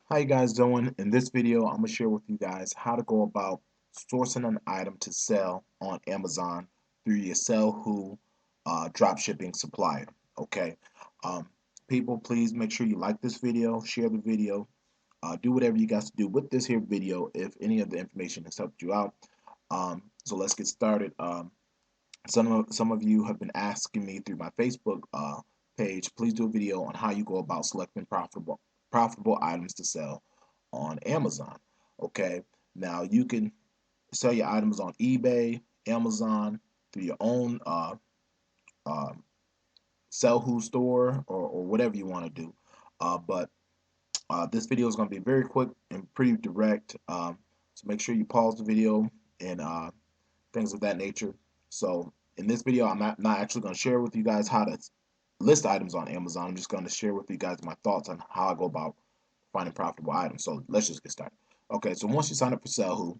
How you guys doing? In this video, I'm gonna share with you guys how to go about sourcing an item to sell on Amazon through your Salehoo drop shipping supplier. Okay, um, people, please make sure you like this video, share the video, do whatever you guys do with this here video if any of the information has helped you out. So let's get started. Some of you have been asking me through my Facebook page. Please do a video on how you go about selecting profitable items to sell on Amazon. Okay, now you can sell your items on eBay, Amazon, through your own uh, Salehoo store or whatever you want to do. But this video is going to be very quick and pretty direct. So make sure you pause the video and things of that nature. So in this video, I'm not actually going to share with you guys how to list items on Amazon. I'm just going to share with you guys my thoughts on how I go about finding profitable items. So let's just get started. Okay, so once you sign up for Salehoo,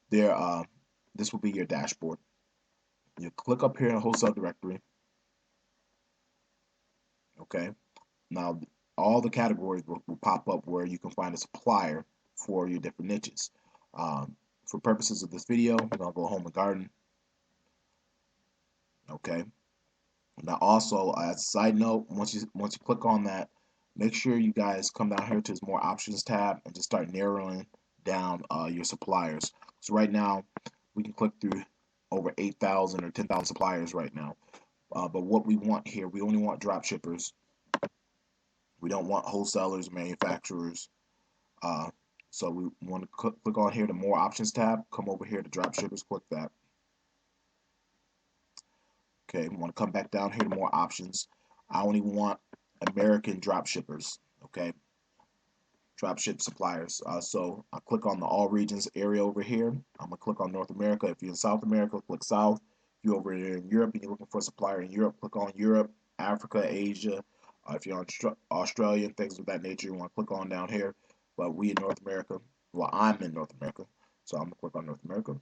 there, this will be your dashboard. You click up here in the wholesale directory. Okay, now all the categories will pop up where you can find a supplier for your different niches. For purposes of this video, we're gonna go home and garden. Okay. Now, also as a side note, once you click on that, make sure you guys come down here to this more options tab and just start narrowing down your suppliers. So right now, we can click through over 8,000 or 10,000 suppliers right now. But what we want here, we only want drop shippers. We don't want wholesalers, manufacturers. So we want to click on here to more options tab. Come over here to drop shippers. Click that. Okay, we want to come back down here to more options. I only want American drop shippers. Okay, drop ship suppliers. So I click on the all regions area over here. I'm gonna click on North America. If you're in South America, click South. If you're over here in Europe and you're looking for a supplier in Europe, click on Europe, Africa, Asia. If you're on Australia and things of that nature, you want to click on down here. But we in North America, well, I'm in North America, so I'm gonna click on North America.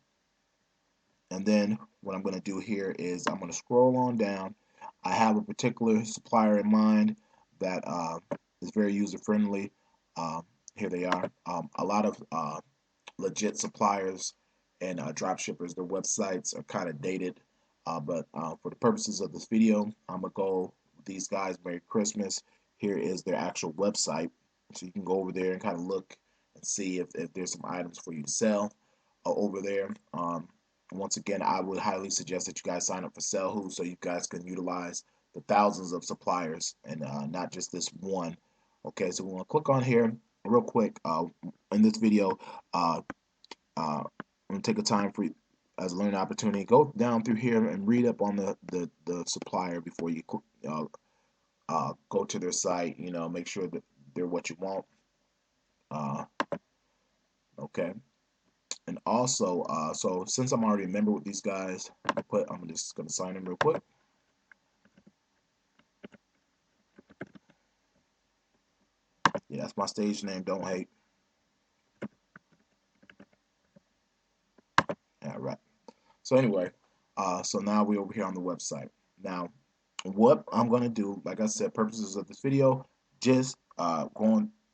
And then what I'm going to do here is I'm going to scroll on down. I have a particular supplier in mind that is very user friendly. Here they are. A lot of legit suppliers and drop shippers, their websites are kind of dated. But for the purposes of this video, I'm going to go with these guys. Merry Christmas. Here is their actual website. So you can go over there and kind of look and see if there's some items for you to sell over there. Once again, I would highly suggest that you guys sign up for Salehoo so you guys can utilize the thousands of suppliers and not just this one. Okay, so we're going to click on here real quick in this video. I'm going to take a time for you as a learning opportunity. Go down through here and read up on the supplier before you go to their site. You know, make sure that they're what you want. Okay. And also, so since I'm already a member with these guys, I'm just gonna sign in real quick. Yeah, that's my stage name. Don't hate. All right. So anyway, so now we're over here on the website. Now, what I'm gonna do, like I said, purposes of this video, just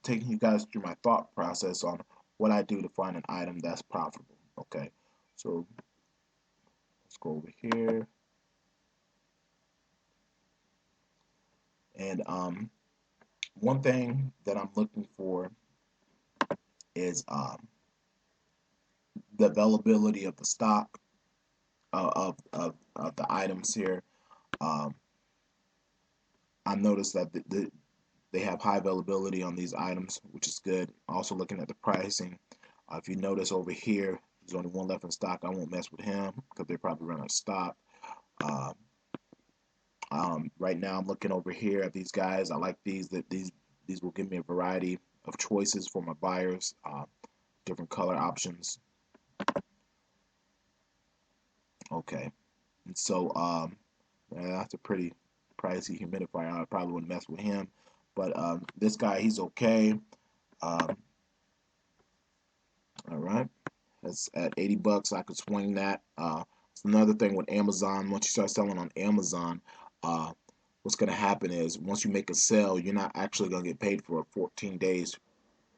taking you guys through my thought process on what I do to find an item that's profitable. Okay. So let's go over here. And one thing that I'm looking for is the availability of the stock of the items here. Um, I noticed that they have high availability on these items, which is good. Also looking at the pricing. If you notice over here, there's only one left in stock. I won't mess with him because they're probably running out of stock. Uh, right now, I'm looking over here at these guys. I like these. These will give me a variety of choices for my buyers. Different color options. Okay, and so that's a pretty pricey humidifier. I probably wouldn't mess with him, but this guy, he's okay. All right, that's at 80 bucks. I could swing that. It's another thing with Amazon. Once you start selling on Amazon, what's going to happen is once you make a sale, you're not actually going to get paid for 14 days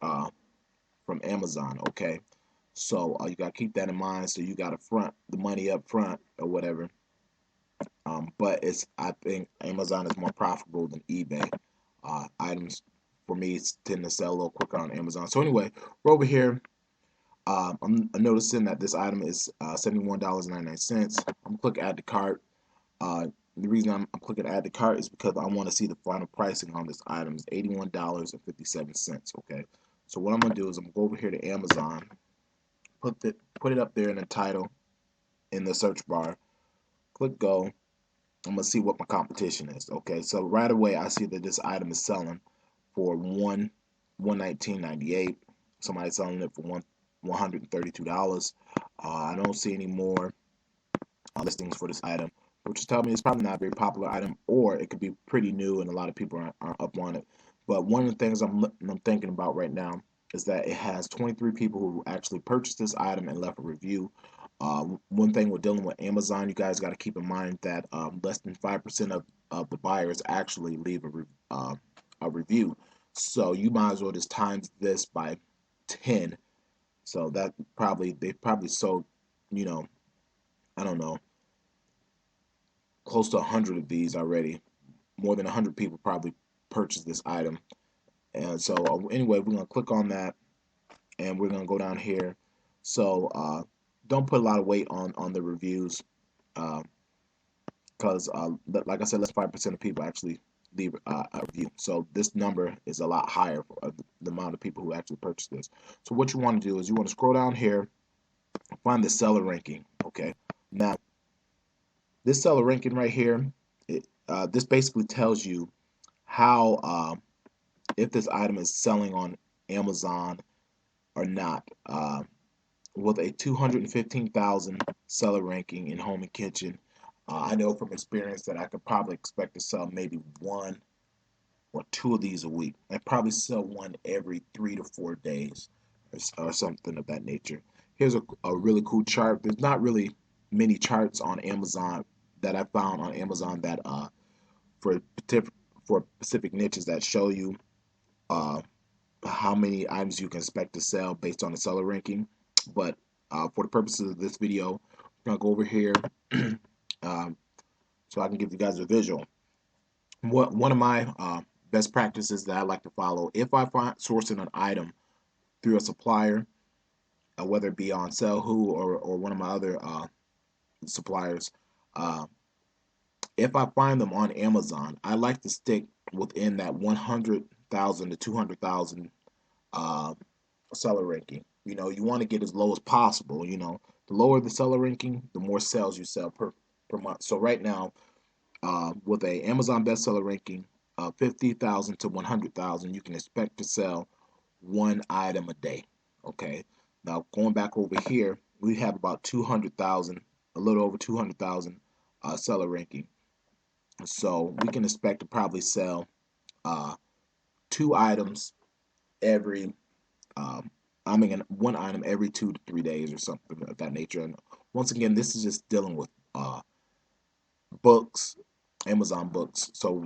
uh, from Amazon. Okay, so you gotta keep that in mind. So you gotta front the money up front or whatever. But I think Amazon is more profitable than eBay. Items for me tend to sell a little quicker on Amazon. So anyway, we're over here. I'm noticing that this item is $71.99. I'm gonna click add to cart. The reason I'm clicking add to cart is because I want to see the final pricing on this item is $81.57. Okay, so what I'm gonna do is I'm gonna go over here to Amazon, put it up there in the title in the search bar, click go. I'm gonna see what my competition is. Okay, so right away I see that this item is selling for $119.98. Somebody's selling it for $132. I don't see any more listings for this item, which is telling me it's probably not a very popular item, or it could be pretty new and a lot of people aren't up on it. But one of the things I'm thinking about right now is that it has 23 people who actually purchased this item and left a review. One thing with dealing with Amazon, you guys got to keep in mind that less than 5% of the buyers actually leave a review. So you might as well just times this by 10. So that they probably sold, you know, I don't know, close to 100 of these already. More than 100 people probably purchased this item. And so anyway, we're going to click on that and we're going to go down here. So don't put a lot of weight on the reviews because like I said, less than 5% of people actually leave a review. So this number is a lot higher for the amount of people who actually purchased this. So what you want to do is you want to scroll down here, find the seller ranking. Okay, now this seller ranking right here, this basically tells you how if this item is selling on Amazon or not. With a 215,000 seller ranking in home and kitchen, I know from experience that I could probably expect to sell maybe one or two of these a week. I probably sell one every 3 to 4 days or something of that nature. Here's a really cool chart. There's not really many charts on Amazon that I found on Amazon that for for specific niches that show you uh, how many items you can expect to sell based on the seller ranking. But for the purposes of this video, I'm gonna go over here so I can give you guys a visual. One of my best practices that I like to follow, if I find sourcing an item through a supplier, whether it be on Salehoo or one of my other suppliers, uh, if I find them on Amazon, I like to stick within that 100,000 to 200,000 uh, seller ranking. You know, you want to get as low as possible. You know, the lower the seller ranking, the more sales you sell per month. So right now, with a Amazon bestseller ranking of 50,000 to 100,000, you can expect to sell one item a day. Okay. Now going back over here, we have about 200,000, a little over 200,000 seller ranking. So we can expect to probably sell uh, two items every one item every 2 to 3 days or something of that nature. And once again, this is just dealing with books, Amazon books. So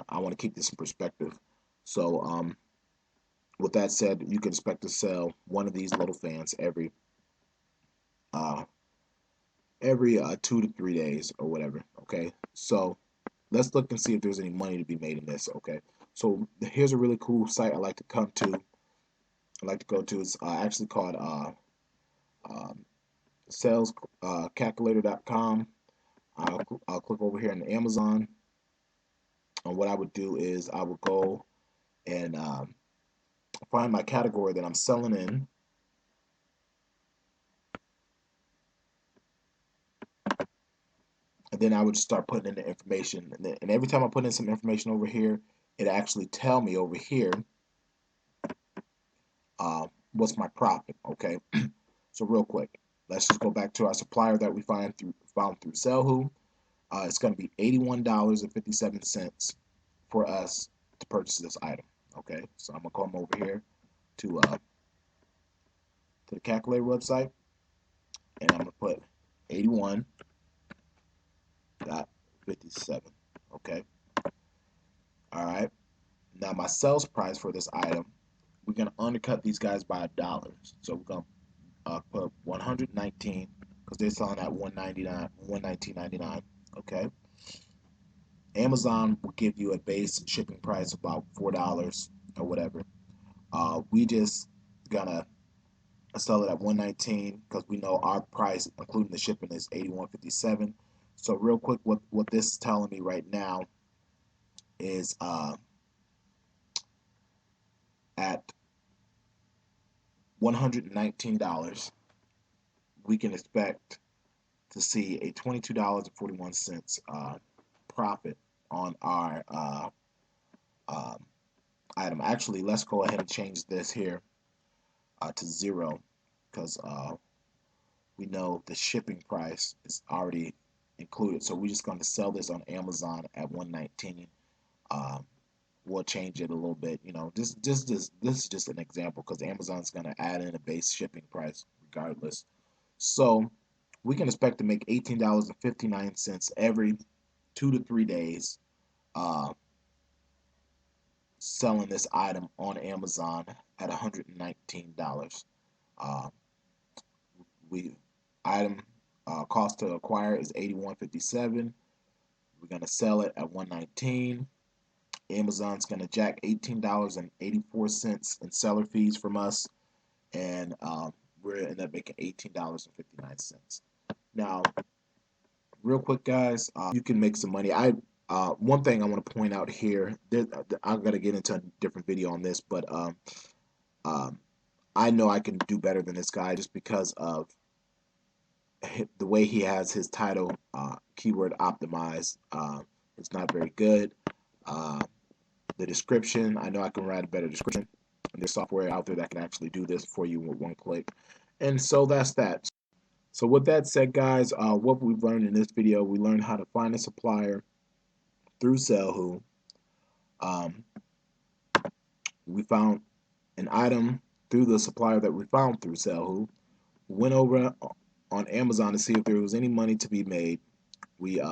I want to keep this in perspective. So with that said, you can expect to sell one of these little fans uh, every 2 to 3 days or whatever. Okay, so let's look and see if there's any money to be made in this. Okay, so here's a really cool site I like to come to. I like to go to. It's actually called salescalculator.com. I'll click over here on Amazon, and what I would do is I would go and find my category that I'm selling in, and then I would start putting in the information. And every time I put in some information over here, it actually tell me over here what's my profit. Okay, so real quick, let's just go back to our supplier that we found through Salehoo. It's going to be $81.57 for us to purchase this item. Okay, so I'm gonna come over here to the calculator website, and I'm gonna put 81.57. Okay, all right. Now my sales price for this item we're gonna undercut these guys by $1. So we're gonna put 119 because they're selling at 199, 119.99. Okay. Amazon will give you a base shipping price of about $4 or whatever. We just gonna sell it at 119 because we know our price, including the shipping, is 81.57. So real quick, what this is telling me right now is at $119, we can expect to see a $22.41 profit on our item. Actually, let's go ahead and change this here to 0 because we know the shipping price is already included. So we're just going to sell this on Amazon at 119. We'll change it a little bit. You know, this is just an example because Amazon's going to add in a base shipping price regardless. So we can expect to make $18.59 every 2 to 3 days selling this item on Amazon at $119. We item cost to acquire is $81.57. We're gonna sell it at $119. Amazon's gonna jack $18.84 in seller fees from us, and we're gonna end up making $18.59. Now, real quick, guys, you can make some money. One thing I want to point out here, I'm gonna get into a different video on this, but I know I can do better than this guy just because of the way he has his title keyword optimized. It's not very good. The description, I know I can write a better description. And there's software out there that can actually do this for you with one click. And so that's that. So with that said, guys, what we've learned in this video, we learned how to find a supplier through Salehoo. We found an item through the supplier that we found through Salehoo. We went over on Amazon to see if there was any money to be made. We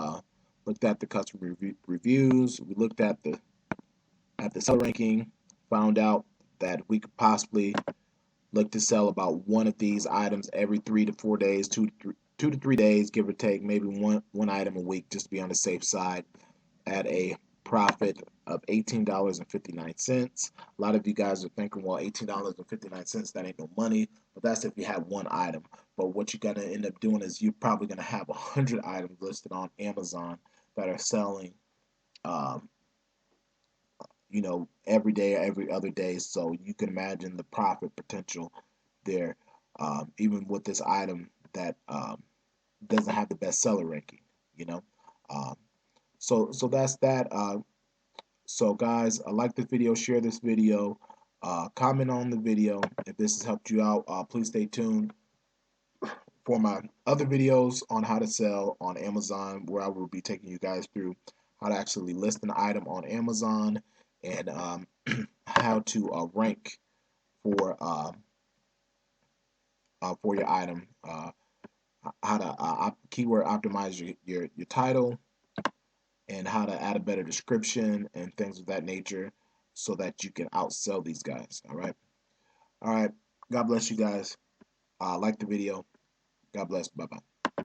looked at the customer reviews. We looked at the seller ranking. Found out that we could possibly look to sell about one of these items every 3 to 4 days, 2 to 3 days, give or take, maybe one item a week, just to be on the safe side, at a profit of $18.59. A lot of you guys are thinking, well, $18.59, that ain't no money, but that's if you have one item. But what you're gonna end up doing is you're probably gonna have 100 items listed on Amazon that are selling, you know, every day or every other day. So you can imagine the profit potential there, even with this item that doesn't have the bestseller ranking, you know. So that's that. So guys, like this video, share this video, comment on the video if this has helped you out. Please stay tuned for my other videos on how to sell on Amazon, where I will be taking you guys through how to actually list an item on Amazon and how to rank for your item, how to keyword optimize your title, and how to add a better description and things of that nature so that you can outsell these guys. All right. God bless you guys. Like the video. God bless. Bye-bye.